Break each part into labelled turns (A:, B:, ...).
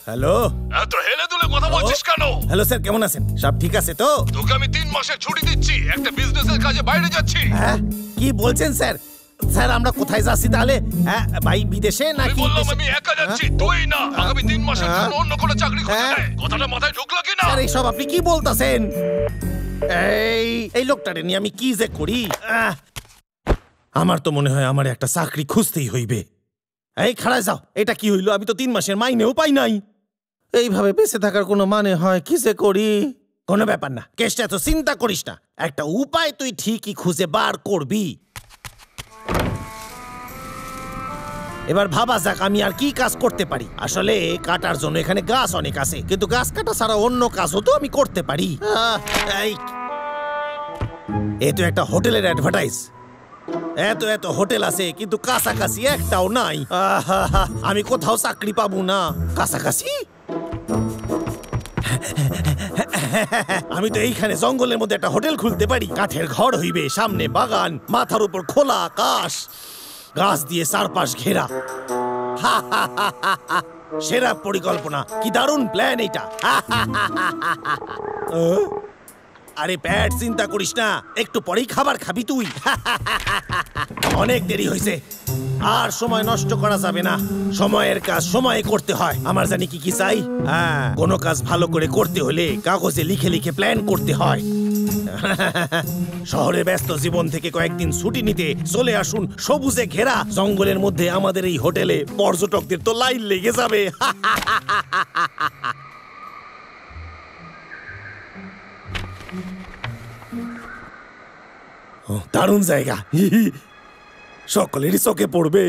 A: Hello,
B: এত হেলে দুলে কথা বলছিস কেন?
A: হ্যালো স্যার, কেমন আছেন? সব ঠিক আছে তো?
B: তোকে আমি 3 মাসের ছুটি দিচ্ছি, একটা বিজনেসের কাজে বাইরে যাচ্ছি।
A: হ্যাঁ, কি বলছেন স্যার? স্যার আমরা কোথায় যাচ্ছি তাহলে? হ্যাঁ ভাই, বিদেশে
B: আমি
A: নাকি?
B: বললাম আমি একা যাচ্ছি, তুই না। আগামী 3 মাসের জন্য অন্য কোনো চাকরি খুঁজে নে। কথাটা মাথায় ঢুকলো কি না?
A: স্যার এইসব আপনি কি বলতাছেন? এই লোকটারে নিয়ে আমি কি যে করি? আমার তো মনে হয় আমার একটা চাকরি খুঁজতেই হইবে। এই খাড়ায় যাও, এটা কি হইলো? আমি তো 3 মাসের মাইনেও পাই নাই। এইভাবে বেঁচে থাকার কোনো মানে হয়? কি যে করি? কোনো ব্যাপার না, কেসটা এত চিন্তা করিস না, একটা উপায় তুই ঠিকই খুঁজে বার করবি। এবার ভাবা যাক আমি আর কি কাজ করতে পারি। আসলে কাটার জন্য এখানে গাছ অনেক আছে, কিন্তু গাছ কাটা ছাড়া অন্য কাজও তো আমি করতে পারি। এই তো একটা হোটেলের অ্যাডভার্টাইজ। এত এত হোটেল আছে কিন্তু কাছাকাছি একটাও নাই। আমি কোথাও চাকরি পাবো না কাছাকাছি। আমি তো এইখানে জঙ্গলের মধ্যে একটা হোটেল খুলতে পারি। কাঠের ঘর হইবে, সামনে বাগান, মাথার উপর খোলা আকাশ, গাছ দিয়ে চারপাশ ঘেরা। সেরা পরিকল্পনা, কি দারুণ প্ল্যান এটা। আরে প্যাট, চিন্তা করিস না, একটু পরেই খাবার খাবি তুই। অনেক দেরি হয়েছে, আর সময় নষ্ট করা যাবে না। সময়ের কাজ সময়ে করতে হয়। আমার জানি কি কি চাই। হ্যাঁ, কোনো কাজ ভালো করে করতে হলে কাগজে লিখে লিখে প্ল্যান করতে হয়। শহরের ব্যস্ত জীবন থেকে কয়েকদিন ছুটি নিতে চলে আসুন সবুজে ঘেরা জঙ্গলের মধ্যে আমাদের এই হোটেলে। পর্যটকদের তো লাইন লেগে যাবে। দারুণ জায়গা, সকলেরই চোখে পড়বে।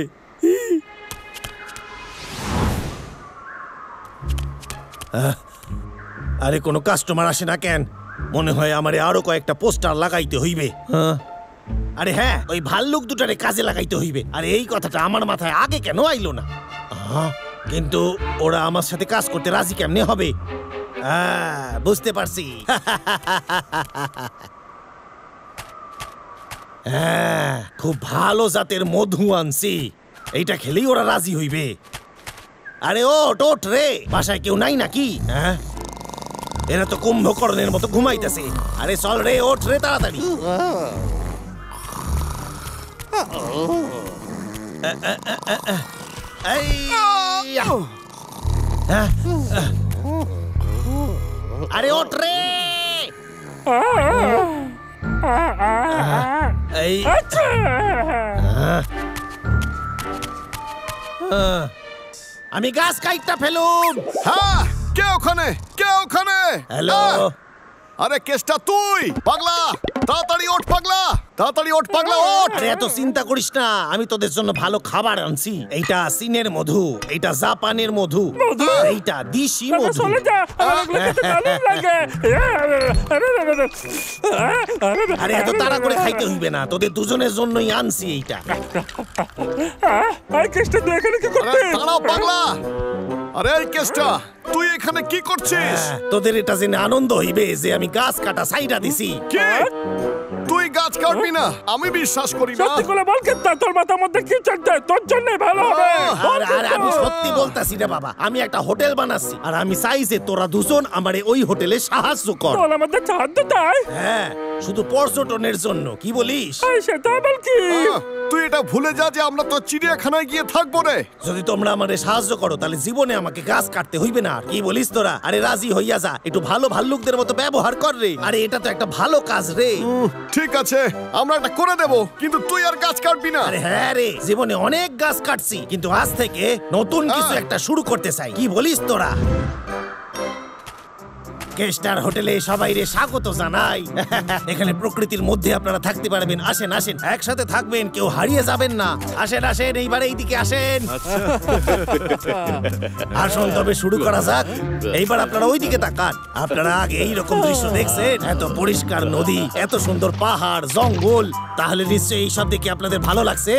A: আরে কোনো কাস্টমার আসে না কেন? মনে হয় আমারে আরো কয়েকটা পোস্টার লাগাইতে হইবে। আরে হ্যাঁ, ওই ভাল্লুক দুটারে কাজে লাগাইতে হইবে। আরে এই কথাটা আমার মাথায় আগে কেন আইলো না? কিন্তু ওরা আমার সাথে কাজ করতে রাজি কেমনে হবে? বুঝতে পারছি। হ্যাঁ, খুব ভালো জাতের মধু আনছি, এইটা খেলেই ওরা রাজি হইবে। আরে ওঠ রে, বাসায় কেউ নাই নাকি? হ্যাঁ, এরা তো কুম্ভকর্ণের মতো ঘুমাইতেছে। আরে চল রে, ওঠ রে তাড়াতাড়ি। আরে ওঠ রে। আমি গাছ কাইটটা ফেলুম।
B: হ্যাঁ, কে ওখানে? কে ওখানে?
A: হ্যালো।
B: আরে কেসটা তুই? পাগলা, তাড়াতাড়ি ওঠ পাগলা, তাড়াতাড়ি ওঠ পাগলা, ওঠ।
A: আরে এত চিন্তা করিস না, আমি তোদের জন্য ভালো খাবার আনছি। এইটা চীনের মধু, এইটা জাপানের মধু, এইটা দেশি মধু। আরে এত তাড়া করে খাইতে হইবে না, তোদের দুজনের জন্যই আনছি এইটা।
B: দাঁড়াও পাগলা। আরে এই কেসটা তুই এখানে কি করছিস?
A: তোদের এটা জেনে আনন্দ হইবে যে আমি গাছ কাটা সাইডা দিছি।
B: কে? তুই গাছ কাটবি না? আমি বিশ্বাস করি না।
C: সত্যি করে বল, কেন তোর মাথার মধ্যে কি চলছে? তোর জন্যই ভালো হবে।
A: আরে আমি সত্যি বলতাছি রে বাবা, আমি একটা হোটেল বানাচ্ছি আর আমি চাই যে তোরা দুজন আমারে ওই হোটেলে সাহায্য কর।
C: তোর আমাদের সাহায্য চাই?
A: হ্যাঁ, শুধু পর্যটনের জন্য, কি বলিস?
C: সেটা আবার কি?
B: তুই এটা ভুলে যা যে আমরা তো চিড়িয়াখানায় গিয়ে থাকবো রে।
A: যদি তোমরা আমারে সাহায্য করো তাহলে জীবনে আমাকে গাছ কাটতে হইবে না। কি বলিস তোরা? আরে রাজি হইয়া যা, একটু ভালো ভাল্লুকদের মতো ব্যবহার কর রে। আরে এটা তো একটা ভালো কাজ রে।
B: ঠিক আছে, আমরা এটা করে দেব, কিন্তু তুই আর গাছ কাটবি না।
A: আরে হ্যাঁ রে, জীবনে অনেক গাছ কাটছি, কিন্তু আজ থেকে নতুন কিছু একটা শুরু করতে চাই। কি বলিস তোরা? কেস্টার হোটেলে সবাই রে স্বাগত জানাই। এখানে প্রকৃতির মধ্যে আপনারা থাকতে পারবেন। আসেন আসেন, একসাথে থাকবেন, কেউ হারিয়ে যাবেন না। আসেন আসেন, এইবারে এইদিকে আসেন। আসুন তবে শুরু করা যাক। এইবার আপনারা ওইদিকে তাকান। আপনারা আগে এইরকম দৃশ্য দেখছেন? এত পরিষ্কার নদী, এত সুন্দর পাহাড়, জঙ্গল, তাহলে নিশ্চয়ই এইসব দেখে আপনাদের ভালো লাগছে।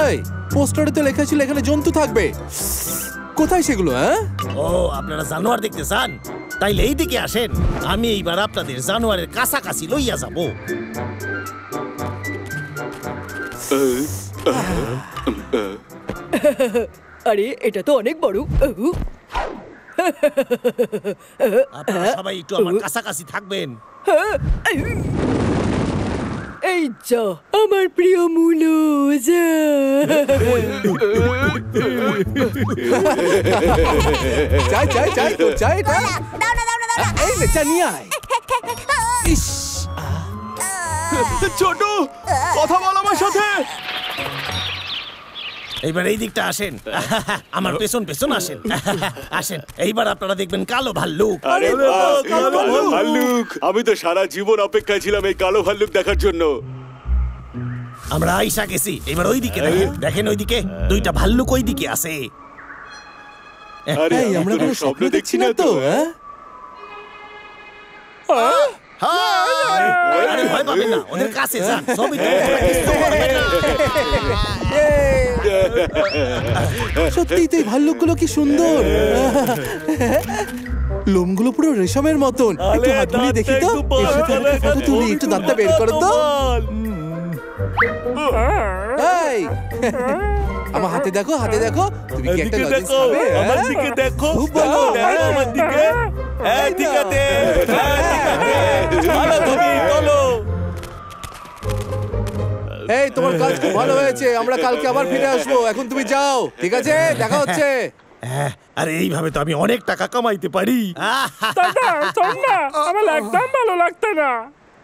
D: এই পোস্টারে তো লেখা ছিল এখানে জন্তু থাকবে, কোথায় সেগুলো?
A: ও, আপনারা জানোয়ার দেখতে চান? তাইলে এইদিকে আসেন, আমি এইবার আপনাদের জানোয়ারের কাছাকাছি লইয়া যাব।
E: আরে এটা তো অনেক বড়।
A: আপনারা সবাই একটু আমার কাছাকাছি থাকবেন।
E: এই যা আমার প্রিয় মুলো যা।
D: চাই চাই চাই তো চাই এটা
F: দাও না দাও না দাও না।
D: এই নে চা নিয়ে আয়। ইস
B: ছোট কথা বল আমার সাথে।
A: এইবার এই দিকটা আসেন, আমার পেছন পেছন আসেন। আসেন, এইবার আপনারা দেখবেন কালো ভাল্লুক।
G: আরে বাহ, কালো ভাল্লুক! আমি তো সারা জীবন অপেক্ষায় ছিলাম এই কালো ভাল্লুক দেখার জন্য।
A: আমরা আইসা গেছি, এবার ওই দিকে দেখেন, দেখেন ওই দিকে দুইটা ভাল্লুক ওই দিকে আছে।
G: আরে
D: এই আমরা কোনো স্বপ্ন দেখছি না তো?
A: আরে ভয় পাবেন না, ওদের কাছে যান, ছবি তুলতে ওরা কিচ্ছু করবে না।
D: সত্যিই তো এই ভাল্লুকগুলো কি সুন্দর। লোমগুলো পুরো রেশমের মতন। একটু হাত বুলিয়ে দেখি তো, এর সাথে একটা ফটো তুলি, একটু দাঁতটা বের করো তো। এই আমার হাতে দেখো, হাতে দেখো, তুমি কি একটা লজেন্স খাবে?
G: আমার দিকে দেখো,
D: খুব ভালো।
G: দেখো আমার দিকে। এই ঠিক আছে, ভালো তুমি চলো।
D: এই তোমার কাজ খুব ভালো হয়েছে, আমরা কালকে আবার ফিরে আসবো। এখন তুমি যাও, ঠিক আছে? দেখা হচ্ছে।
A: আরে এইভাবে তো আমি অনেক টাকা কামাইতে পারি।
C: দাদা শোন না, আমার একদম ভালো লাগতো না।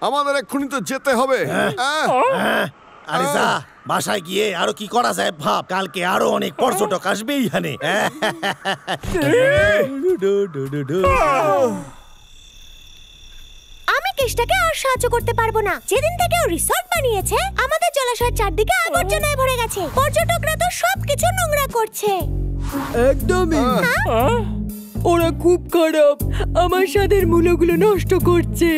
B: আমাদের এক্ষুনি তো যেতে হবে।
A: আরে যা, বাসায় গিয়ে আরো কি করা যায় ভাব, কালকে আরো অনেক পর্যটক আসবে এখানে।
F: আমি কেষ্টাকে আর সাহায্য করতে পারবো না। যেদিন থেকে ও রিসর্ট বানিয়েছে, আমাদের জলাশয়ের চারদিকে আবর্জনায় ভরে গেছে। পর্যটকরা তো সবকিছু নোংরা করছে।
E: একদমই, ওরা খুব খারাপ, আমার স্বাদের মূলগুলো নষ্ট করছে।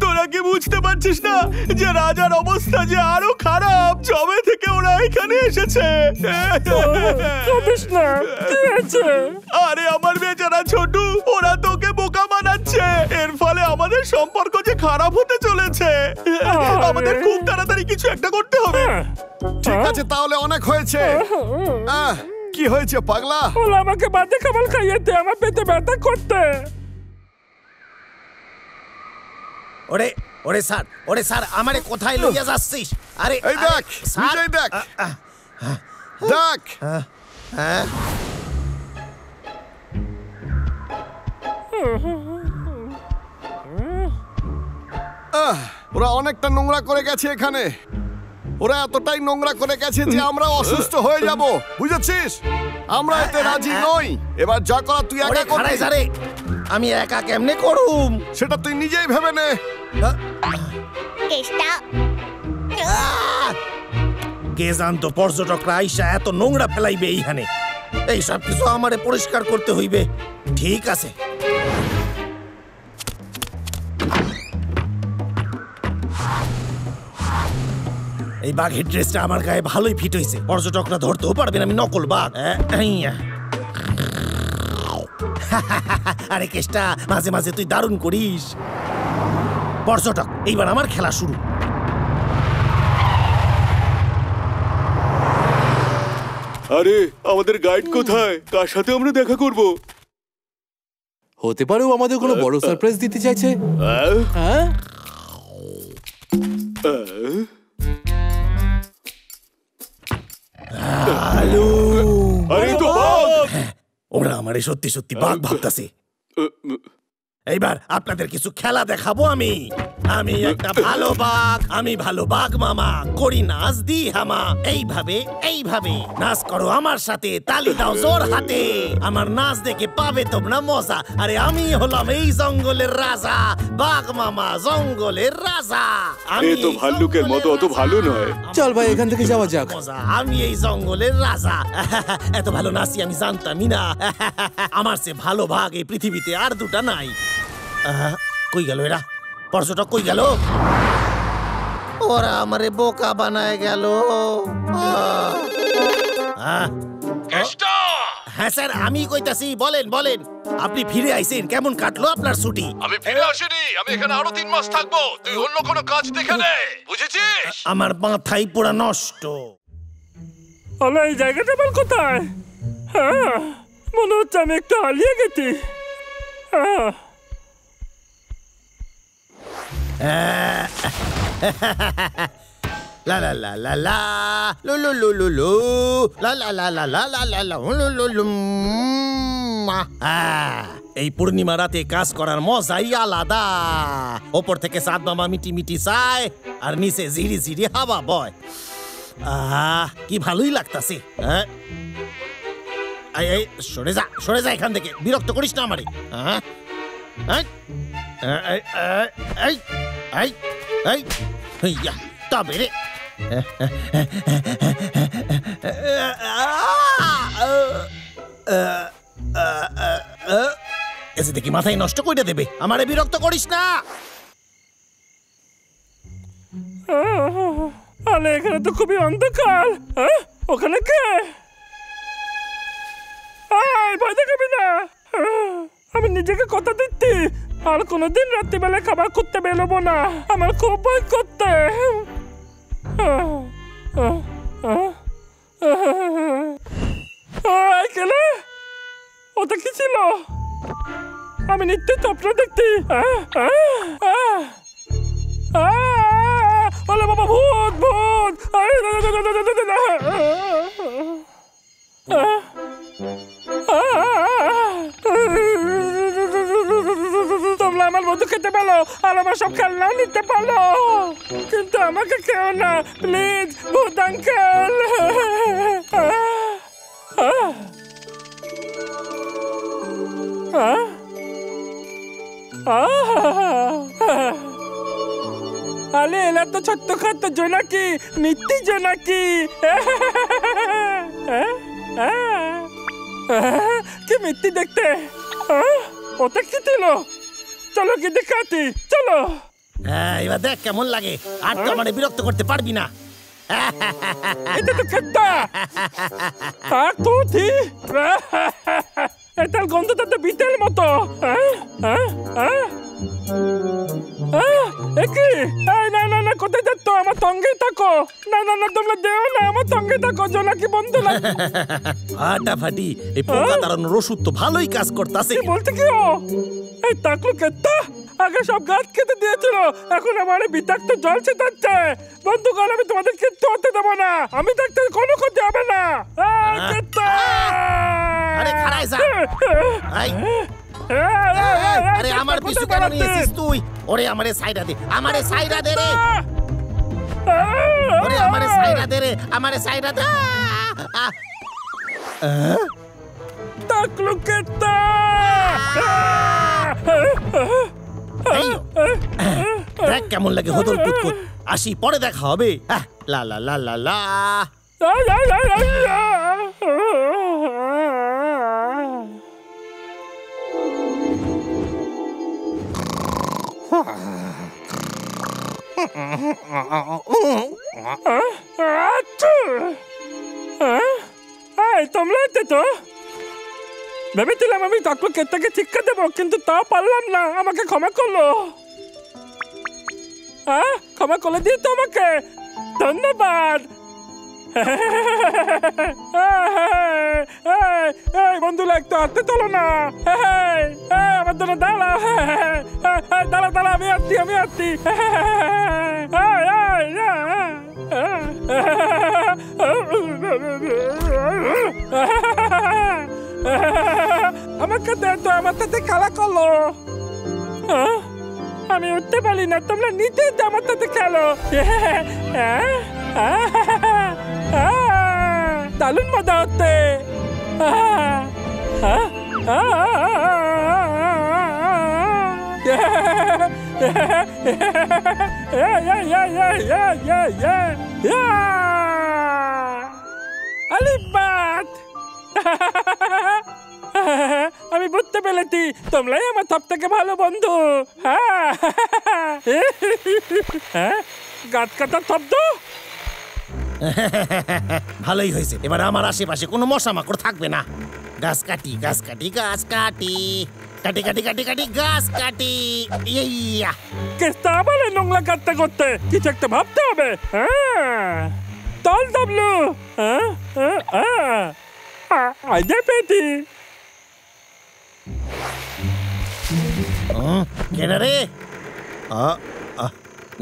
G: তোরা কি বুঝতে পারছিস না যে রাজার অবস্থা যে আরো খারাপ যবে থেকে ওরা এখানে এসেছে?
C: কাঁদিস না, কি হয়েছে?
G: আরে আমার বেচারা ছোট, ওরা তোকে বোকা বানাচ্ছে। এর ফলে আমাদের সম্পর্ক যে খারাপ হতে চলেছে। আমাদের খুব তাড়াতাড়ি কিছু একটা করতে হবে।
B: ঠিক আছে, তাহলে অনেক হয়েছে। কি হয়েছে পাগলা?
C: ওরা আমাকে বাদে খাবার খাইয়েতে, আমার পেটে ব্যথা করতে।
A: ওরে ওরে স্যার, ওরে স্যার, আমারে কোথায় লইয়া যাচ্ছিস? আরে
B: এই দেখ,
A: স্যার,
B: নিজেই দেখ। দেখ, ওরা অনেকটা নোংরা করে গেছে এখানে। ওরা এতটাই নোংরা করে গেছে যে আমরা অসুস্থ হয়ে যাব, বুঝেছিস? আমরা এতে রাজি নই। এবার যা করা তুই
A: ওরে
B: একা করবি।
A: খাড়াই স্যারে, আমি একা কেমনে করুম?
B: সেটা তুই নিজেই ভেবে নে।
F: কেষ্টা,
A: কে জানতো পর্যটকরা আইসা এত নোংরা ফেলাইবে এইখানে। এই সব কিছু আমারে পরিষ্কার করতে হইবে। ঠিক আছে। এই বাঘের ড্রেসটা আমার গায়ে ভালোই ফিট হয়েছে, পর্যটকরা ধরতেও পারবেন আমি নকল বাঘ। আরে কেষ্টা, মাঝে মাঝে তুই দারুণ করিস। পর্যটক, এইবার আমার খেলা শুরু।
G: আরে আমাদের গাইড কোথায়? কার সাথে আমরা দেখা করব?
D: হতে পারে ও আমাদের কোনো বড় সারপ্রাইজ দিতে চাইছে। হ্যাঁ,
A: হ্যালো।
G: আরে তো বাঘ!
A: ওরা আমারে সত্যি সত্যি বাঘ ভাবতাছে। এইবার আপনাদের কিছু খেলা দেখাবো আমি। আমি একটা ভালো বাঘ, আমি ভালো বাঘ মামা, করি নাচ দি হামা। এইভাবে এইভাবে নাচ করো আমার সাথে, তালি দাও জোর হাতে। আমার নাচ দেখে পাবে তোমরা মজা। আরে আমি হলাম এই জঙ্গলের রাজা, বাঘ মামা জঙ্গলের রাজা।
G: এ তো ভাল্লুকের মতো অত ভালো নয়।
D: চল ভাই এখান থেকে যাওয়া যাক।
A: মজা, আমি এই জঙ্গলের রাজা। এত ভালো নাচি আমি জানতামই না। আমার চেয়ে ভালো বাঘ এই পৃথিবীতে আর দুটা নাই। কই গেল এরা? পর্যটক কই গেল? ওরা আমারে বোকা বানায় গেল। হ্যাঁ স্যার, আমি কইতাছি, বলেন বলেন। আপনি ফিরে আইছেন, কেমন কাটলো আপনার ছুটি?
B: আমি ফিরে আসিনি, আমি এখানে আরো 3 মাস থাকবো। তুই অন্য কোনো কাজ দেখে নে, বুঝেছিস?
A: আমার মাথাই পুরা নষ্ট।
C: হলো এই জায়গাটা বল কোথায়? হ্যাঁ, মনে হচ্ছে আমি একটু হারিয়ে গেছি।
A: লা লা লা লা লা লু লু লু লু লু লা লা লা লা লা লা লা লা লু লু লু এই পূর্ণিমা রাতে কাজ করার মজাই আলাদা। ওপর থেকে চাঁদ মামা মিটি মিটি চায় আর নিচে ঝিরি ঝিরি হাওয়া বয়। কি ভালোই লাগতাছে। এই সরে যা এখান থেকে, বিরক্ত করিস না আমারে। তবে রে এসে দেখি মাথায় নষ্ট করে দেবে, আমারে বিরক্ত করিস না।
C: আরে এখানে তো খুবই অন্ধকার। ওখানে কে? ভয় দেখাবি না, আমি নিজেকে কথা দিচ্ছি আর কোনোদিন রাত্রিবেলা খাবার করতে বেরোবো না। আমার খুব ভয় করতে। ওটা কি ছিল? আমি নিত্যই স্বপ্ন দেখছি। বলে বাবা, ভূত ভূত। তোমরা আমার বন্ধু খেতে পারো আর আমার সব খেলনাও নিতে পারো, কিন্তু আমাকে কেউ না, প্লিজ ভূত আঙ্কেল। আরে এলা তো ছোট্টখাট্ট জোনাকি, মিথ্যি জোনাকি। কি মিথ্যি দেখতে। ওটা কি ছিল? চলো কি দেখাতি, চলো।
A: এবার দেখ কেমন লাগে। আর তো মানে বিরক্ত করতে পারবি না।
C: এটা তো খেতা। এটার গন্ধটা তো বিটের মতো। না কোথায় যাচ্ছ? আমার সঙ্গেই থাকো। না তোমরা দেও না, আমার সঙ্গে থাকো। জোনাকি বন্ধু
A: ফাটাফাটি এই পোকা তাড়ানোর ওষুধ তো ভালোই কাজ করতেছে।
C: বলতে কি এই তাকলু কেতা আগে সব গাছ খেতে দিয়েছিল, এখন আমার বিষাক্ত জল ছেটাচ্ছে। বন্ধুগণ, আমি তোমাদের কিচ্ছু হতে দেবো না। আমি দেখতে কোনো ক্ষতি হবে না।
A: আরে খাড়াই যা। আরে আমার পিছু কেন নিয়েছিস তুই? ওরে আমারে সাইডা দে, আমারে সাইডা দে রে। ওরে আমারে সাইডা দে রে, আমারে সাইডা দে।
C: তাকলু কেতা
A: দেখ কেমন লাগে হদল কুতকুত। আসি, পরে দেখা হবে। লা লা লা লা লা।
C: তোমরা তো ভেবেছিলাম আমি তাকলু কেতাকে শিক্ষা দেবো, কিন্তু তা পারলাম না। আমাকে ক্ষমা করলো। ক্ষমা করে দিয়ে তো আমাকে ধন্যবাদ। বন্ধুরা একটু হাঁটতে চলো না। আমার জন্য দাঁড়াও। দাঁড়া, আমি আসছি। আমাকে দে তো, আমার সাথে খেলা করলো। আমি উঠতে পারি না, তোমরা নিচে আমার সাথে খেলো। দারুণ মজা হচ্ছে। আলিবাত, আমি বুঝতে পেরেছি তোমরাই আমার সব থেকে ভালো বন্ধু। গাছ কাটার শব্দ
A: ভালোই হয়েছে। এবার আমার আশেপাশে কোনো মশা মাকড় থাকবে না। গাছ কাটি, গাছ কাটি, গাছ কাটি, কাটি কাটি কাটি কাটি গাছ কাটি।
C: কেসটা বলে নোংরা কাটতে করতে কিছু একটা ভাবতে হবে। চল ডাবলু, আইডিয়া পেয়েছি।
A: কেন রে?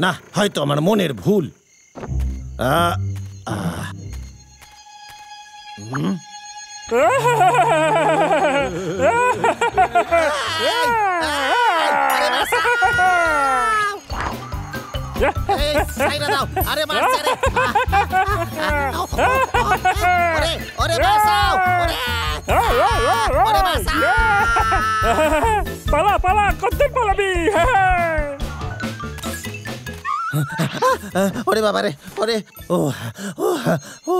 A: না, হয়তো আমার মনের ভুল।
F: আরে মারছে রে। ওরে বাঁচাও, ওরে বাঁচাও।
C: পালা পালা, কত পালাবি?
A: ওরে বাবা রে, ওরে ও ও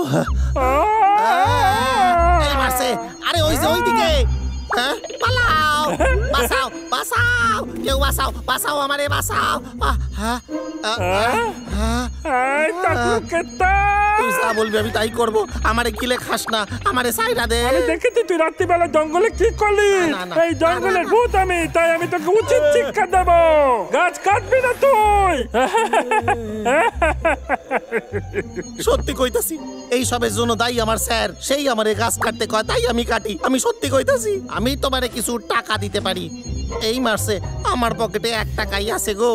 A: এই মারছে। আরে ওই যে ওইদিকে। পালাও, বাঁচাও বাঁচাও, কেউ বাঁচাও, বাঁচাও আমারে, বাঁচাও। তুই যা বলবি আমি তাই করবো। আমারে গিলে খাস না, আমারে সাইডা দে।
C: আমি দেখেছি তুই রাত্রিবেলা জঙ্গলে কি করলি। এই জঙ্গলের ভূত আমি, তাই আমি তোকে উচিত শিক্ষা দেব। গাছ কাটবি না তুই।
A: সত্যি কইতাছি, এই সবের জন্য দায়ী আমার স্যার। সেই আমারে গাছ কাটতে কয়, তাই আমি কাটি। আমি সত্যি কইতাছি, আমি তোমারে কিছু টাকা দিতে পারি। এই মাসে আমার পকেটে 1 টাকাই আছে গো।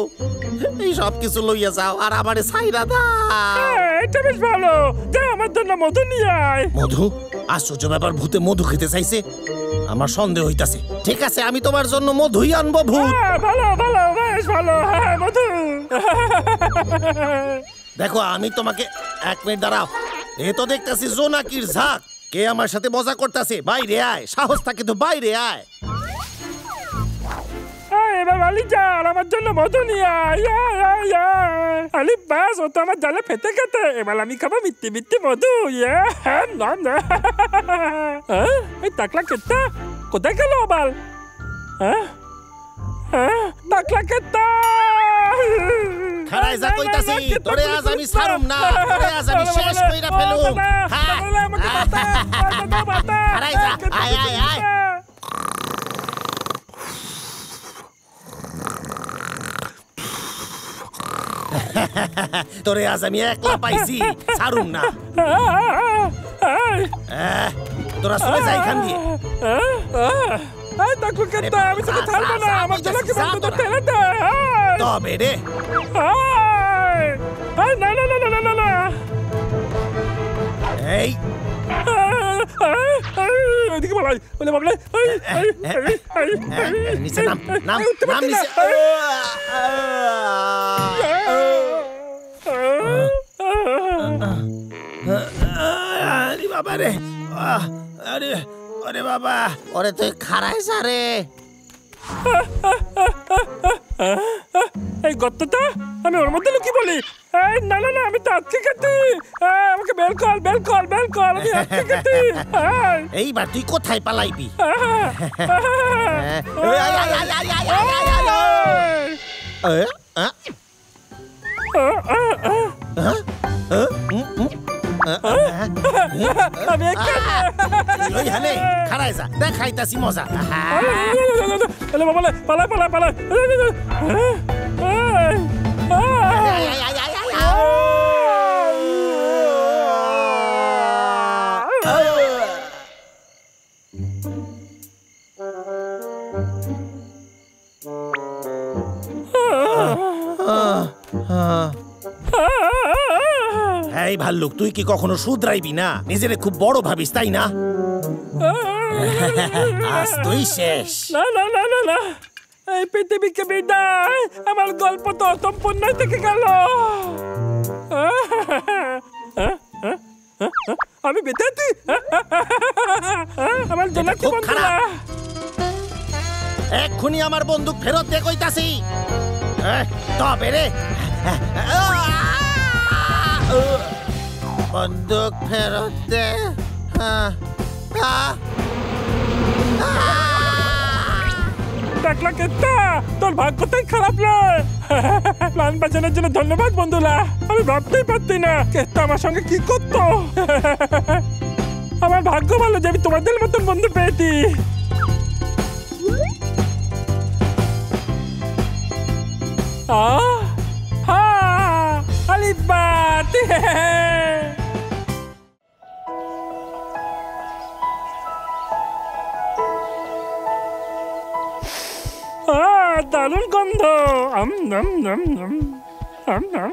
A: এই সব কিছু লইয়া যাও আর আমারে ছাইরা দাও।
C: এটা বেশ ভালো। যা আমার জন্য মধু নিয়ে আয়।
A: মধু? আশ্চর্য ব্যাপার, ভূতে মধু খেতে চাইছে। আমার সন্দেহ হইতাছে। ঠিক আছে, আমি তোমার জন্য মধুই আনবো। ভূত
C: ভালো ভালো, বেশ ভালো। হ্যাঁ, মধু।
A: দেখো, আমি তোমাকে 1 মিনিট দাঁড়াও। এ তো দেখতেছি জোনাকির ঝাঁক। কে আমার সাথে মজা করতেছে? বাইরে আয়, সাহস থাকে তো বাইরে আয়।
C: এবার আলি যা, আমার জন্য মধু নিয়ে আয়। আলি বাস, ও তো আমার জালে ফেটে গেছে। এবার আমি খাবো মিট্টি মিট্টি মধু। এই টাকলা কেটটা কোথায় গেল আবার? টাকলা কেটটা
A: খারাই যা কইতাছি, তোরে আজ আমি ছাড়ুম না, তোরে আজ আমি শেষ কইরা ফেলুম। খারাই যা, আয় আয় আয়। তোরে আজ আমি একলা পাইছি, ছাড়ুম না। তোরা চলে যা এখান দিয়ে।
C: আমি তোকে ছাড়বো না, আমার জলকে বন্ধু ঠেলে দে।
A: তবে রে
C: না না না না না না।
A: এই
C: এদিকে বলাই, বলে বাবলে।
A: নিচে নাম, নাম নাম নিচে। আরে বাবা রে, আরে আরে বাবা, ওরে তুই খারাই সারে।
C: এই গর্তটা আমি ওর মধ্যে লুকি বলি। না না না, আমি তো আজকে গেছি। আমাকে bell call, bell call, bell call. আমি আজকে গেছি।
A: এইবার তুই কোথায় পালাইবি? খারাই যা, দেখাইতাছি মজা।
C: পালাই পালাই পালাই।
A: এই ভাল্লুক, তুই কি কখনো শুধরাইবি না? নিজেরে খুব বড় ভাবিস, তাই না? আজ তুই শেষ।
C: না না না না না, এই পৃথিবীকে বিদায়। আমার গল্প তো অসম্পূর্ণ থেকে গেল। আমি বেঁচে আছি। আমার জন্য
A: খুব খারাপ। এক্ষুনি আমার বন্দুক ফেরত দে কইতাছি। তবে রে, বন্দুক ফেরত দে।
C: টাকলা কেটটা, তোর ভাগ্যটাই খারাপ নয়। প্রাণ বাঁচানোর জন্য ধন্যবাদ বন্ধুরা। আমি ভাবতেই পারতি না কেটটা আমার সঙ্গে কি করতো। আমার ভাগ্য ভালো যে আমি তোমাদের মতন বন্ধু পেয়েছি। আলিবাত। দারুণ গন্ধ। আম নাম নাম নাম আম নাম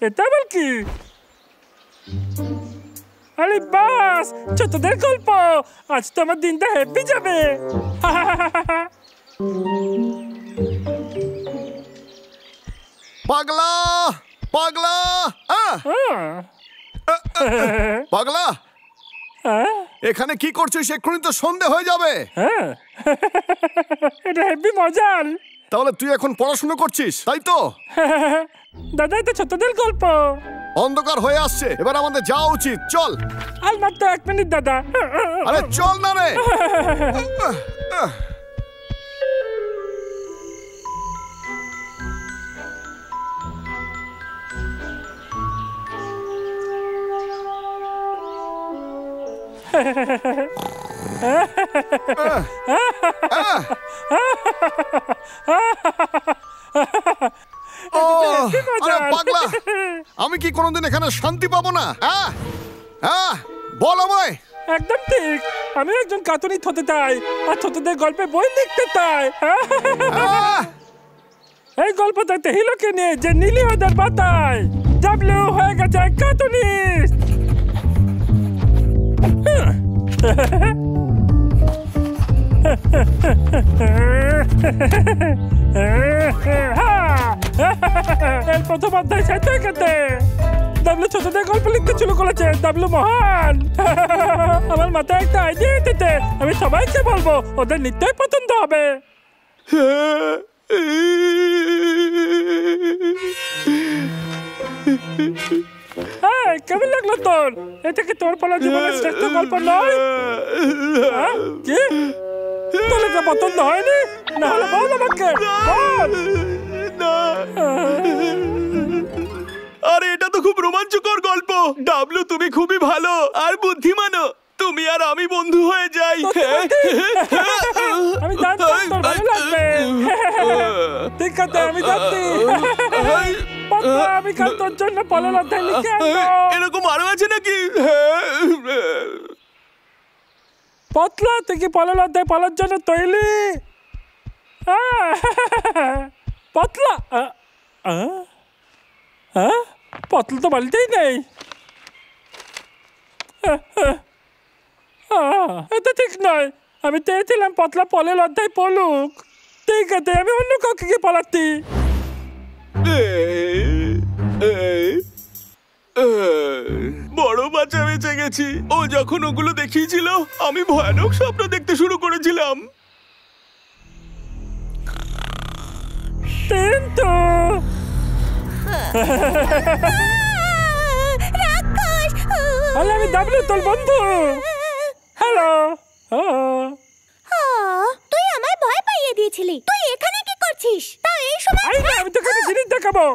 C: এটা আবার কি? আরে বাস, ছোটদের গল্প। আজ তো আমার দিনটা হ্যাপি যাবে।
B: পাগলা পাগলা পাগলা, এখানে কি করছিস? এক্ষুনি তো সন্ধে হয়ে যাবে।
C: এটা হেভি মজার।
B: তাহলে তুই এখন পড়াশোনা করছিস, তাই তো?
C: দাদা, এটা ছোটদের গল্প।
B: অন্ধকার হয়ে আসছে, এবার আমাদের যাওয়া উচিত। চল।
C: আর মাত্র 1 মিনিট দাদা।
B: আরে চল না রে। আরে পাগলা, আমি কি কোনোদিন এখানে শান্তি পাবো না? বল আমায়।
C: একদম ঠিক, আমি একজন কার্টুনিস্ট হতে চাই আর ছোটদের গল্পে বই লিখতে চাই। এই গল্পটাতে হিলোকে নিয়ে যে নীলি ওদের বাতায় ডাবলু হয়ে গেছে কার্টুনিস্ট। এর প্রথম অধ্যায় শেষ হয়ে গেছে। ডাবলু ছোটদের গল্প লিখতে শুরু করেছে। ডাবলু মহান। আমার মাথায় একটা আইডিয়া এসেছে, আমি সবাইকে বলবো, ওদের নিশ্চয়ই পছন্দ হবে। কেমন লাগলো তোর? এটা কি তোর পালা জীবনের শ্রেষ্ঠ গল্প নয়? কি তোর এটা পছন্দ হয়নি? না হলে বল আমাকে।
G: আরে এটা তো খুব রোমাঞ্চকর গল্প। ডাবলু, তুমি খুবই ভালো আর বুদ্ধিমানও। তুমি আর আমি বন্ধু হয়ে যাই।
C: আমি জানতাম তোর ভালো লাগবে। ঠিক আছে, আমি যাচ্ছি। আমি কাল তোর জন্য পরের অধ্যায় লিখে আনবো।
G: এরকম আরো আছে নাকি?
C: পতলা, তুই কি পরের অধ্যায় পড়ার জন্য তৈরি? পতলা, পতলা তো বাড়িতেই নেই। এটা ঠিক নয়। আমি চেয়েছিলাম পতলা পরের অধ্যায় পড়ুক। ঠিক আছে, আমি অন্য কাউকে কি পড়াচ্ছি।
G: বড় বাচ্চা বেঁচে গেছি। ও যখন ওগুলো দেখিয়েছিল, আমি ভয়ানক স্বপ্ন দেখতে শুরু করেছিলাম।
C: কিন্তু আমি ডাবলু, তোর বন্ধু। হ্যালো।
F: তুই আমায় ভয় পাইয়ে দিয়েছিলি। তুই এখানে কি করছিস? তা এই সময়
C: আমি তোকে জিনিস দেখাবো।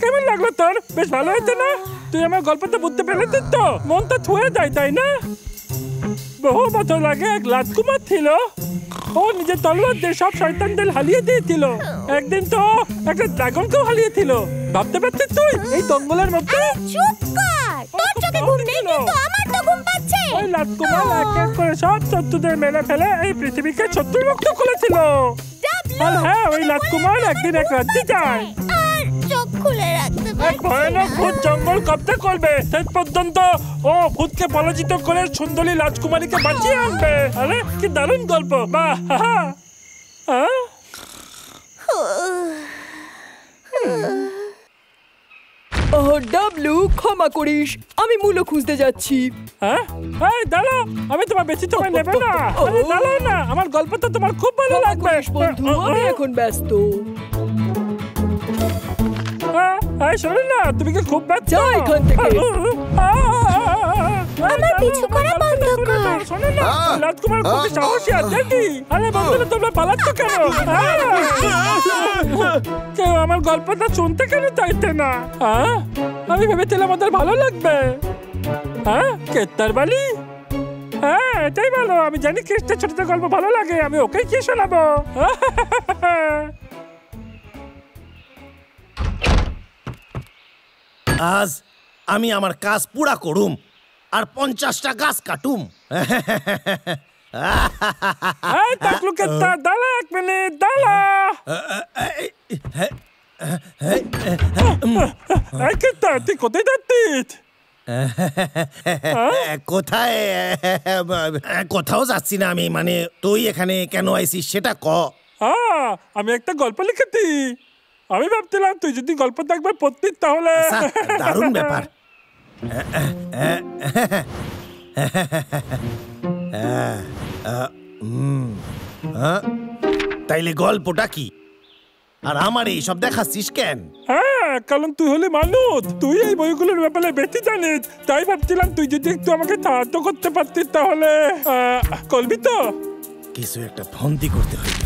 C: কেমন লাগলো তোর? বেশ ভালো হয়েছে না? তুই আমার গল্পটা বুঝতে পেরেছিস তো? মনটা ছুঁয়ে যায়, তাই না? বহু বছর আগে এক রাজকুমার ছিল। ও নিজের তলোয়ার দিয়ে সব শয়তানদের হারিয়ে দিয়েছিল। একদিন তো একটা ড্রাগনকেও হারিয়েছিল। ভাবতে পারছিস তুই এই জঙ্গলের মধ্যে?
F: চুপ কর। তোর চোখে ঘুম নেই, কিন্তু আমার তো ঘুম পাচ্ছে।
C: ওই রাজকুমার এক এক করে সব শত্রুদের মেরে ফেলে এই পৃথিবীকে শত্রুমুক্ত করেছিল। আর হ্যাঁ, ওই রাজকুমার একদিন এক রাজ্যে যায়।
F: আর চোখ খুলে রাখতে
C: এক ভয়ানক ভূত জঙ্গল কব্জা করবে। শেষ পর্যন্ত ও ভূতকে পরাজিত করে সুন্দরী রাজকুমারীকে বাঁচিয়ে আনবে। আরে কি দারুণ গল্প! বাহ!
E: ডাবলু, ক্ষমা করিস, আমি মূল্য খুঁজতে যাচ্ছি।
C: এই দাঁড়াও, আমি তোমার বেশি সময় নেবে না। আরে দাঁড়াও না, আমার গল্পটা তোমার খুব ভালো লাগবে।
E: বন্ধু, আমি এখন ব্যস্ত।
C: শোনো না, তুমি কি খুব ব্যস্ত?
E: যাও এখান থেকে।
F: আমার পিছু করা বন্ধ কর।
C: শোনো না, রাজকুমার খুব সাহসী আছে কি? আরে বন্ধুরা, তোমরা পালাচ্ছ কেন? কেউ আমার গল্পটা শুনতে কেন চাইছে না? আমি ভেবেছিলাম আমাদের ভালো লাগবে। কেত্তার বালি? এটাই ভালো। আমি জানি কেষ্টের ছোটদের গল্প ভালো লাগে। আমি ওকে কি শোনাবো?
A: আজ আমি আমার কাজ পুরা করুম। আর 50টা গাছ কাটুম।
C: এই টাকলু কেতা দাঁড়া 1 মিনিট দাঁড়া। এই কেতা তুই কোথায় যাচ্ছিস?
A: কোথায়? কোথাও যাচ্ছি না আমি, মানে তুই এখানে কেন আইছিস সেটা ক।
C: আমি একটা গল্প লিখেছি, আমি ভাবছিলাম তুই যদি গল্পটা একবার পড়তিস তাহলে।
A: দারুণ ব্যাপার। তাইলে গল্পটা কি, আর আমার এই সব দেখাচ্ছিস কেন?
C: কারণ তুই হলি মানুষ, তুই এই বইগুলোর ব্যাপারে বেশি জানিস, তাই ভাবছিলাম তুই যদি একটু আমাকে সাহায্য করতে পারতিস তাহলে। করবি তো?
A: কিছু একটা ফন্দি করতে হইবে,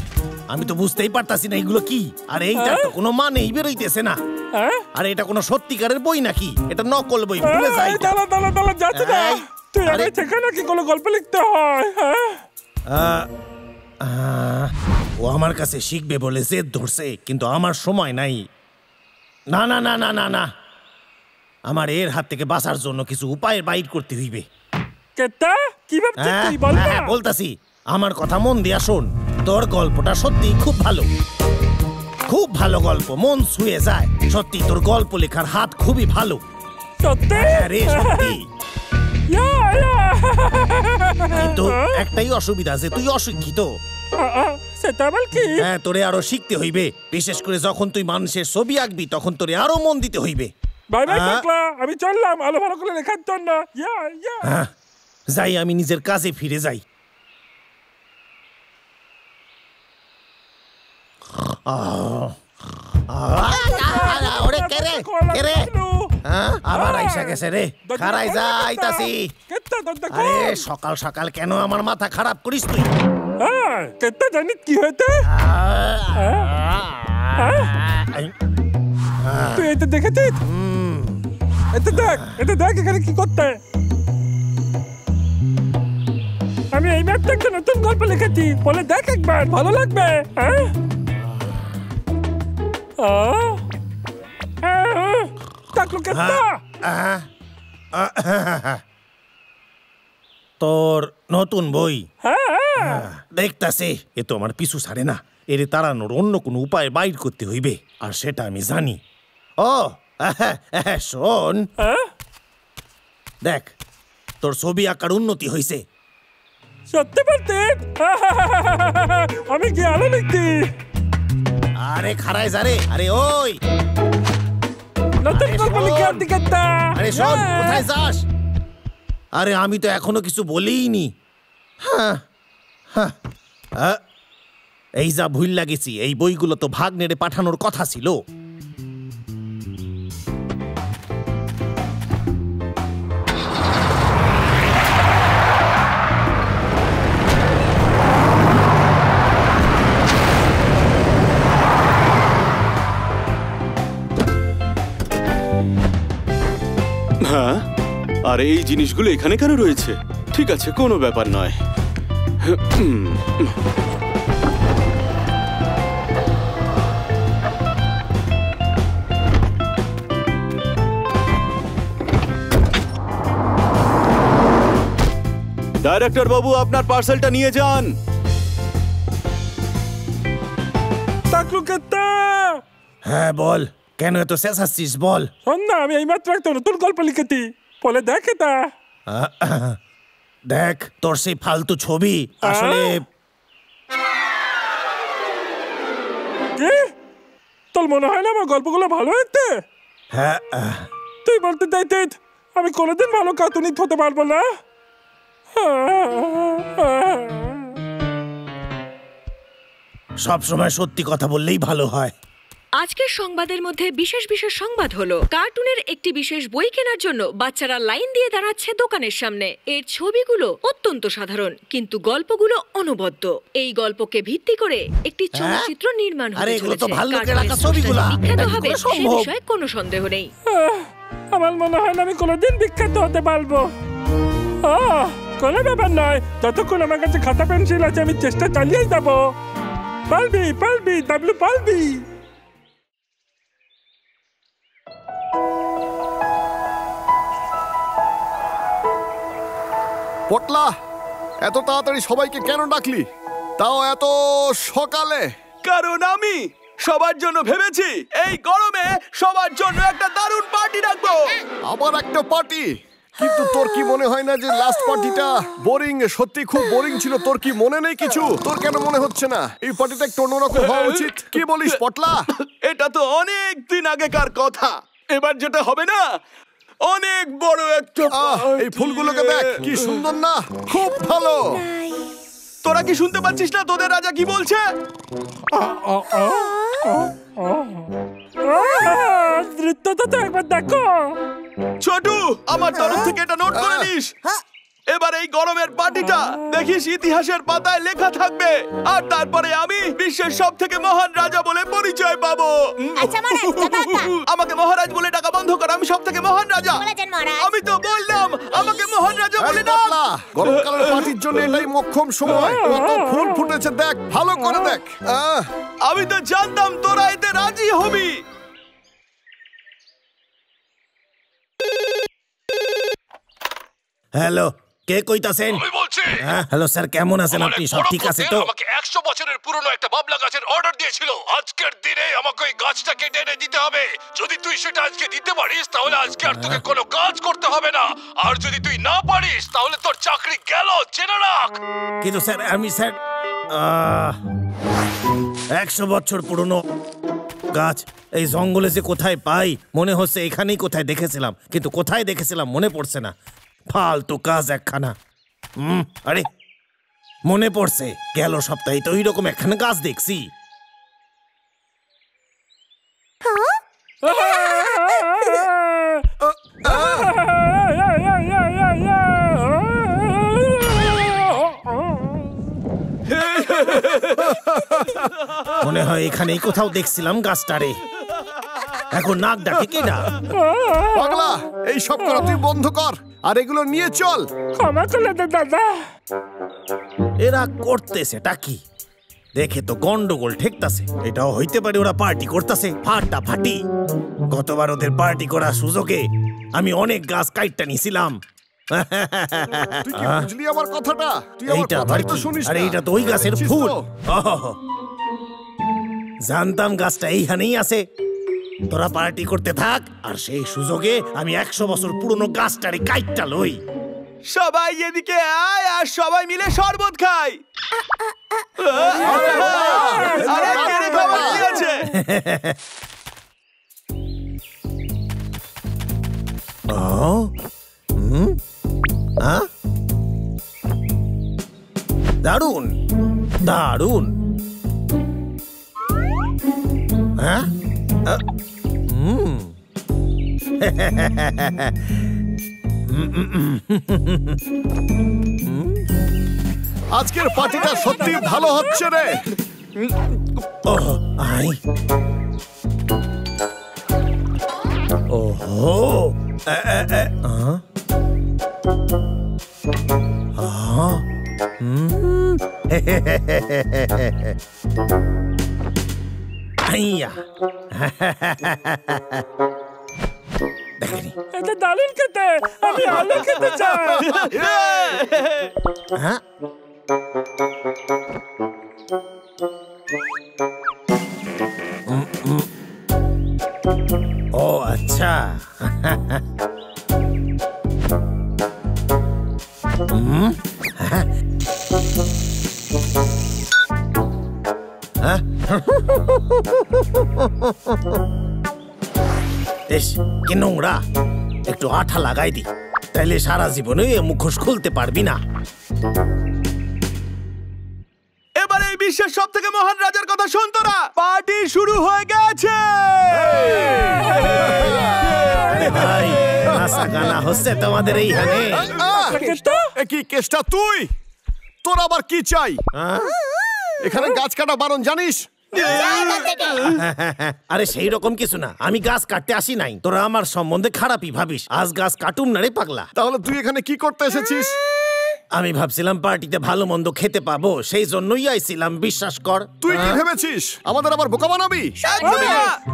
A: আমি তো বুঝতেই পারতাছি না এগুলো কি। আর এইটা তো কোনো মানেই বেরোইতেছে না। আর এটা কোনো সত্যিকারের বই নাকি? এটা নকল বই, ভুলে যাই।
C: দাঁড়া দাঁড়া দাঁড়া, যাচ্ছি না। তুই আরে শেখা নাকি কোনো গল্প লিখতে হয়?
A: ও আমার কাছে শিখবে বলে জেদ ধরছে, কিন্তু আমার সময় নাই। না না না না না না, আমার এর হাত থেকে বাঁচার জন্য কিছু উপায় বাইর করতে হইবে।
C: কেতা কি ভাবছিস তুই বল না?
A: বলতাছি, আমার কথা মন দিয়া শোন। তোর গল্পটা সত্যি খুব ভালো, খুব ভালো গল্প, মন ছুঁয়ে যায়। সত্যি তোর গল্প লেখার হাত খুবই ভালো।
C: সত্যি?
A: আরে সত্যি। কিন্তু একটাই অসুবিধা, যে তুই অশিক্ষিত।
C: সেটা আবার কি?
A: হ্যাঁ, তোরে আরো শিখতে হইবে। বিশেষ করে যখন তুই মানুষের ছবি আঁকবি, তখন তোরে আরো মন দিতে হইবে।
C: বাই বাই টাকলা, আমি চললাম আলো ভালো করে লেখার জন্য।
A: যাই, আমি নিজের কাজে ফিরে যাই। আবার আইসা গেছে রে, খারাই যাইতাছি। আরে সকাল সকাল কেন আমার মাথা খারাপ করিস তুই?
C: কেতা জানিস কি হয়েছে? তুই এটা দেখেছিস? এটা দেখ, এটা দেখ এখানে কি করতে। আমি এই ম্যাপটা একটা নতুন গল্প লিখেছি, বলে দেখ একবার, ভালো লাগবে।
A: তোর নতুন বই দেখতাছে, এ তো আমার পিছু ছাড়ে না। এর তাড়ানোর অন্য কোনো উপায় বাইর করতে হইবে, আর সেটা আমি জানি। ও শোন, দেখ তোর ছবি আঁকার উন্নতি হয়েছে।
C: সত্যি বলতে আমি কি আলো লিখছি?
A: আরে খারাই যারে, আরে ওই
C: নতুন গল্প লিখে আর দিকে।
A: আরে শোন, কোথায় যাস? আরে আমি তো এখনো কিছু বলিনি। এই যা ভুল লাগেছি, এই বইগুলো তো ভাগ্নেরে পাঠানোর কথা ছিল।
G: হ্যাঁ, আর এই জিনিসগুলো এখানে কেন রয়েছে? ঠিক আছে, কোনো ব্যাপার নয়। ডাইরেক্টর বাবু, আপনার পার্সেলটা নিয়ে যান।
A: হ্যাঁ বল, কেন এত চেঁচাচ্ছিস বল।
C: শোন না, আমি এইমাত্র একটা নতুন গল্প লিখেছি, বলে দেখ এটা।
A: দেখ তোর সেই ফালতু ছবি আসলে।
C: কি তোর মনে হয় না আমার গল্পগুলো ভালো হয়েছে?
A: হ্যাঁ,
C: তুই বলতে চাইছিস আমি কোনোদিন ভালো কার্টুনিস্ট হতে পারবো না?
A: সব সময় সত্যি কথা বললেই ভালো হয়।
H: আজকের সংবাদের মধ্যে বিশেষ বিশেষ সংবাদ হলো, কার্টুনের একটি বিশেষ বই কেনার জন্য বাচ্চারা লাইন দিয়ে দাঁড়াচ্ছে দোকানের সামনে। এর ছবিগুলো অত্যন্ত সাধারণ, কিন্তু গল্পগুলো অনবদ্য। এই গল্পকে ভিত্তি করে একটি চলচ্চিত্র নির্মাণ হতে চলেছে। বিখ্যাত হবে সে বিষয়ে কোনো সন্দেহ নেই।
C: আমার মনে হয় না আমি কোনোদিন বিখ্যাত হতে পারবো। কোনো ব্যাপার নয়, যতক্ষণ আমার কাছে খাতা পেন্সিল আছে আমি চেষ্টা চালিয়েই যাবো। পারবি পারবি ডাবলু, পারবি।
B: পটলা, এত তাড়াতাড়ি সবাইকে কেন ডাকলি, তাও এত সকালে?
G: কারণ আমি সবার জন্য ভেবেছি এই গরমে সবার জন্য একটা দারুণ পার্টি রাখবো।
B: আবার একটা পার্টি? কিন্তু তোর কি মনে হয় না যে লাস্ট পার্টিটা বোরিং? সত্যি খুব বোরিং ছিল। তোর কি মনে নেই কিছু? তোর কেন মনে হচ্ছে না এই পার্টিটা একটু অন্যরকম হওয়া উচিত? কি বলিস পটলা?
G: এটা তো অনেক দিন আগেকার কথা। এবার যেটা হবে না, অনেক বড় একটা
B: এই ফুলগুলোকে দেখ, কি সুন্দর না? খুব ভালো।
G: তোরা কি শুনতে পাচ্ছিস না তোদের রাজা কি বলছে?
C: নৃত্যটা তো একবার দেখো।
G: ছোটু, আমার তরফ থেকে এটা নোট করে নিস। এবার এই গরমের পার্টিটা দেখিস ইতিহাসের পাতায় লেখা থাকবে, আর তারপরে আমি বিশ্বের সব থেকে মহান রাজা বলে পরিচয় পাবো। আমাকে মহারাজ বলে ডাকা বন্ধ কর। আমি সব থেকে মহান রাজা। আমি তো বললাম আমাকে মহান রাজা বলে ডাক।
B: গরমকালের পার্টির জন্য এটাই মোক্ষম সময়। কত ফুল ফুটেছে দেখ, ভালো করে দেখ।
G: আমি তো জানতাম তোরা এতে রাজি হবি।
A: হ্যালো, কে কইতাছেন?
I: আমি বলছি।
A: হ্যালো স্যার, কেমন আছেন আপনি? সব ঠিক আছে তো?
I: আমাকে 100 বছরের পুরনো একটা বাবলা গাছের অর্ডার দিয়েছিল। আজকের দিনে আমাকে ওই গাছটা কেটে এনে দিতে হবে। যদি তুই সেটা আজকে দিতে পারিস তাহলে আজকে আর তোকে কোনো কাজ করতে হবে না, আর যদি তুই না পারিস তাহলে তোর চাকরি গেল, জেনে রাখ।
A: কিন্তু স্যার, আমি স্যার 100 বছর পুরনো গাছ এই জঙ্গলে যে কোথায় পাই, মনে হচ্ছে এখানেই কোথায় দেখেছিলাম, কিন্তু কোথায় দেখেছিলাম মনে পড়ছে না। ফালতু কাজ একখানা। আরে মনে পড়ছে, গেল সপ্তাহে তো এইরকম একখানা গাছ দেখছি। মনে হয় এখানেই কোথাও দেখছিলাম গাছটারে। এখন নাক ডাকে কেডা?
B: পাগলা, এই সব করা তুই বন্ধ কর আর এগুলো নিয়ে চল।
C: ক্ষমা করে দে দাদা।
A: এরা করতেছেটা কি? দেখে তো গন্ডগোল ঠেকতাছে। এটাও হইতে পারে ওরা পার্টি করতেছে ফাটাফাটি। গতবার ওদের পার্টি করার সুযোগে আমি অনেক গাছ কাইটটা নিছিলাম।
B: তুই কি বুঝলি আমার কথাটা? তুই আমার
A: এইটা
B: কথা
A: আবার
B: তো
A: কি?
B: শুনিস
A: আরে
B: না।
A: এইটা তো ওই গাছের
B: বুঝছিস
A: ফুল।
B: তো?
A: জানতাম গাছটা এইখানেই আছে। তোরা পার্টি করতে থাক, আর সেই সুযোগে আমি 100 বছর পুরনো গাছটারে কাইটটা লই।
G: সবাই এদিকে আয় আর সবাই মিলে শরবত খাই। আরে মেরে খাবার কি আছে?
A: দারুন দারুন। হ্যাঁ,
B: আজকের পার্টিটা সত্যি ভালো হচ্ছে রে।
A: আই ওহো, আইয়া দেখেনি।
C: এটা দারুণ খেতে, আমি আলু খেতে চাই।
A: হ্যাঁ, ও আচ্ছা। ইস, কি নোংরা। একটু আঠা লাগাই দি, তাইলে সারা জীবনে মুখোশ খুলতে পারবি না।
G: এবার এই বিশ্বের সব থেকে মহান রাজার কথা শোন তোরা। পার্টি শুরু হয়ে গেছে।
A: আরে ভাই, নাচা গানা হচ্ছে তোমাদের এইখানে।
B: কি কেসটা তুই? তোর আবার কি চাই? এখানে গাছ কাটা বারণ, জানিস?
A: আরে সেই রকম কিছু না, আমি গাছ কাটতে আসি নাই। তোরা আমার সম্বন্ধে খারাপই ভাবিস। আজ গাছ কাটুম না রে পাগলা।
B: তাহলে তুই এখানে কি করতে এসেছিস?
A: আমি ভাবছিলাম পার্টিতে ভালো মন্দ খেতে পাবো, সেই জন্যই আইছিলাম, বিশ্বাস কর।
B: তুই কি ভেবেছিস আমাদের আবার বোকা বানাবি?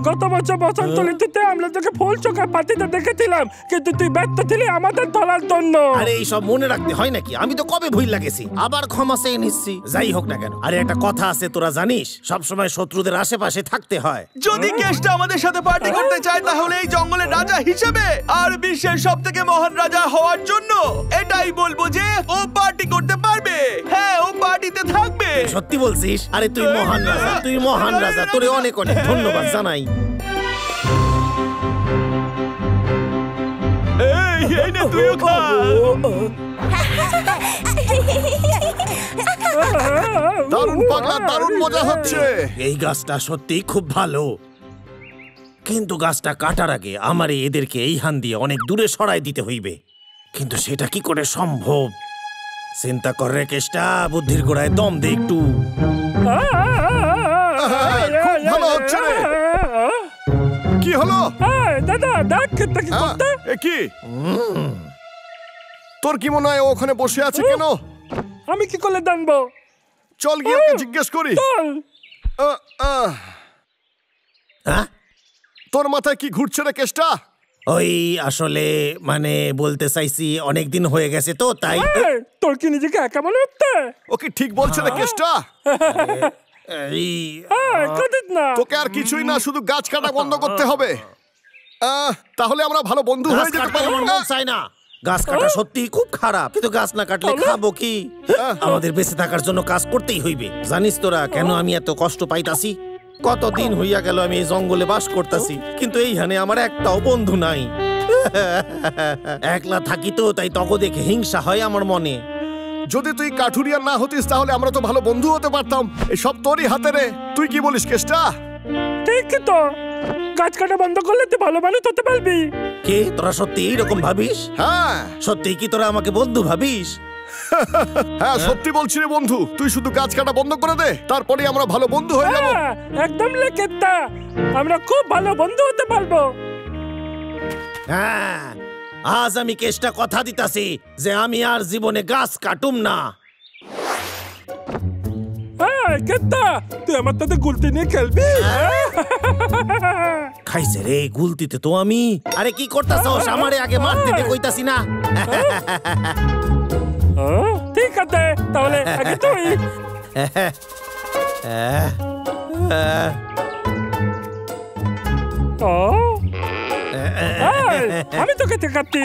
C: গত বছর বসন্ত ঋতুতে আমরা তোকে ফুল চোখা পার্টিতে দেখেছিলাম, কিন্তু তুই ব্যর্থ ছিলি আমাদের ধরার জন্য।
A: আরে এই সব মনে রাখতে হয় নাকি? আমি তো কবে ভুল লাগেছি, আবার ক্ষমা চেয়ে নিচ্ছি। যাই হোক না কেন, আরে একটা কথা আছে তোরা জানিস, সবসময় শত্রুদের আশেপাশে থাকতে হয়।
G: যদি কেষ্টা আমাদের সাথে পার্টি করতে চায় তাহলে এই জঙ্গলের রাজা হিসেবে আর বিশ্বের সবথেকে মহান রাজা হওয়ার জন্য এটাই বলবো যে ও পার্টি করতে পারবে। হ্যাঁ, ও পার্টিতে থাকবে।
A: সত্যি বলছিস? আরে তুই মহান রাজা, তুই মহান রাজা, তোরে অনেক অনেক ধন্যবাদ জানাই।
G: এই নে তুইও খা।
B: দারুণ পাগলা, দারুণ মজা হচ্ছে।
A: এই গাছটা সত্যিই খুব ভালো, কিন্তু গাছটা কাটার আগে আমার এদেরকে এই হান দিয়ে অনেক দূরে সরাই দিতে হইবে। কিন্তু সেটা কি করে সম্ভব? চিন্তা কর রে কেষ্টা, বুদ্ধির গোড়ায় দম দে একটু।
B: খুব ভালো হচ্ছে রে। কি হলো?
C: দাদা দেখ কেটটা কি করতে।
B: এ কি? তোর কি মনে হয় ও ওখানে বসে আছে কেন?
C: আমি কি করলে জানবো?
B: চল গিয়ে ওকে জিজ্ঞেস করি।
C: চল।
A: হ্যাঁ,
B: তোর মাথায় কি ঘুরছে রে কেষ্টা?
A: ওই আসলে মানে বলতে চাইছি অনেক দিন হয়ে গেছে তো তাই।
C: তোর কি নিজেকে একা মনে হচ্ছে?
B: ও কি ঠিক বলছে রে কেষ্টা?
A: এই
B: তোকে আর কিছুই না, শুধু গাছ কাটা বন্ধ করতে হবে। তাহলে আমরা ভালো বন্ধু হয়ে যেতে পারবো।
A: চাই না, গাছ কাটা সত্যি খুব খারাপ, কিন্তু গাছ না কাটলে খাবো কি? আমাদের বেঁচে থাকার জন্য কাজ করতেই হইবে। জানিস তোরা কেন আমি এত কষ্ট পাইতাছি? কতদিন হইয়া গেল আমি এই জঙ্গলে বাস করতেছি, কিন্তু এইখানে আমার একটাও বন্ধু নাই। একলা থাকি তো, তাই তক দেখে হিংসা হয় আমার মনে।
B: যদি তুই কাঠুরিয়া না হতিস তাহলে আমরা তো ভালো বন্ধু হতে পারতাম। এই সব তোরই হাতে রে। তুই কি বলিস কেষ্টা?
C: ঠিক তো, গাছ কাটা বন্ধ করলে তুই ভালো মানুষ হতে পারবি।
A: কে তোরা সত্যি এইরকম ভাবিস?
B: হ্যাঁ।
A: সত্যি কি তোরা আমাকে বন্ধু ভাবিস?
B: হ্যাঁ সত্যি বলছি রে বন্ধু, তুই শুধু গাছ কাটা বন্ধ করে দে, তারপরে আমরা ভালো বন্ধু হয়ে যাবো।
C: একদম লেকেতা, আমরা খুব ভালো বন্ধু হতে পারবো।
A: হ্যাঁ, আজ আমি কেষ্টা কথা দিতাছি যে আমি আর জীবনে গাছ কাটুম না।
C: কেতা, তুই আমার সাথে গুলতি নিয়ে খেলবি?
A: খাইছে রে গুলতিতে তো আমি। আরে কি করতাছস? আমারে আগে মারতে দে কইতাছি না।
C: ঠিক আছে, তাহলে আগে তুই। আমি তোকে ঠেকাচ্ছি।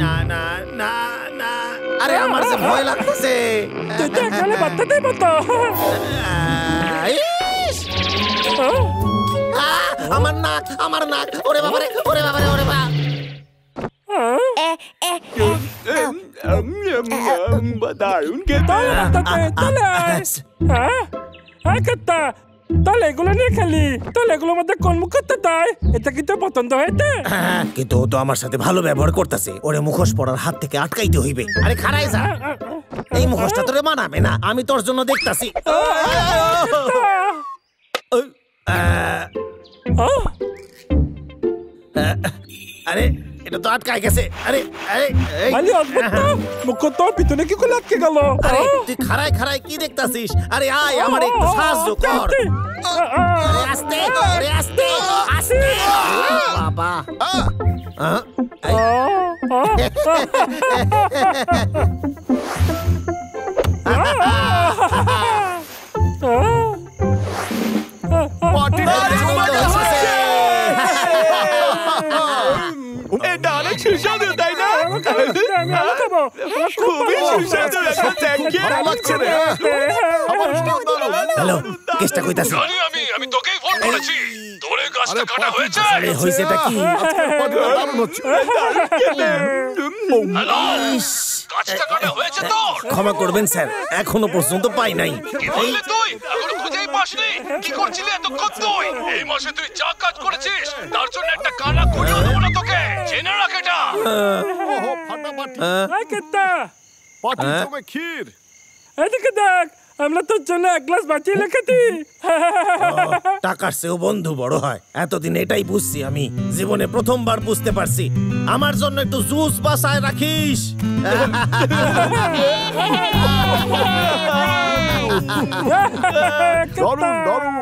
A: না না না না, আরে আমার যে ভয় লাগতেছে।
C: তুই তো এখানে বাচ্চা দেব তো।
A: আমার নাক, আমার নাক, ওরে বাবারে, ওরে বাবারে, ওরে বাবা।
G: দারুণ
C: কেতা, তাহলে এগুলো নিয়ে খেলি। তাহলে এগুলোর মধ্যে কোন মুখ করতে তাই? এটা কি তোর পছন্দ হয়েছে?
A: কিন্তু ও তো আমার সাথে ভালো ব্যবহার করতেছে, ওরে মুখোশ পড়ার হাত থেকে আটকাইতে হইবে। আরে খারাই যা, এই মুখোশটা তোরে মানাবে না, আমি তোর জন্য দেখতাছি। আরে এটা তো আটকাই গেছে। আরে আরে
C: মানে অদ্ভুত তো, মুখ তো পিছনে কি করে আটকে গেল?
A: আরে তুই খারাই খারাই কি দেখতাছিস? আরে আয় আমার একটু সাহায্য কর। আরে আস্তে, আরে আস্তে আস্তে। বাবা
G: এটা অনেক সুস্বাদু, তাই না? খুবই সুস্বাদু।
A: হ্যালো, কেষ্টা কইতাছি।
I: আমি তোকেই ফোন করেছি। তোরে গাছটা কাটা হয়েছে?
A: আরে হইছেটা কি?
I: গাছটা কাটা হয়েছে তোর?
A: ক্ষমা করবেন স্যার, এখনো পর্যন্ত পাই নাই।
I: কি বললি তুই? এখনো খুঁজেই পাসনি? কি করছিলি এতক্ষণ তুই? এই মাসে তুই যা কাজ করেছিস তার জন্য একটা কানা করিয়ে দেবো না তোকে, জেনে রাখ এটা।
B: ক্ষীর
C: এদিকে দেখ, আমরা তোর জন্য এক গ্লাস বাঁচিয়ে রেখেছি।
A: টাকার চেয়েও বন্ধু বড় হয়। এতদিন এটাই বুঝছি আমি, জীবনে প্রথমবার বুঝতে পারছি। আমার জন্য একটু জুস বাসায় রাখিস।
B: দারুণ দারুণ।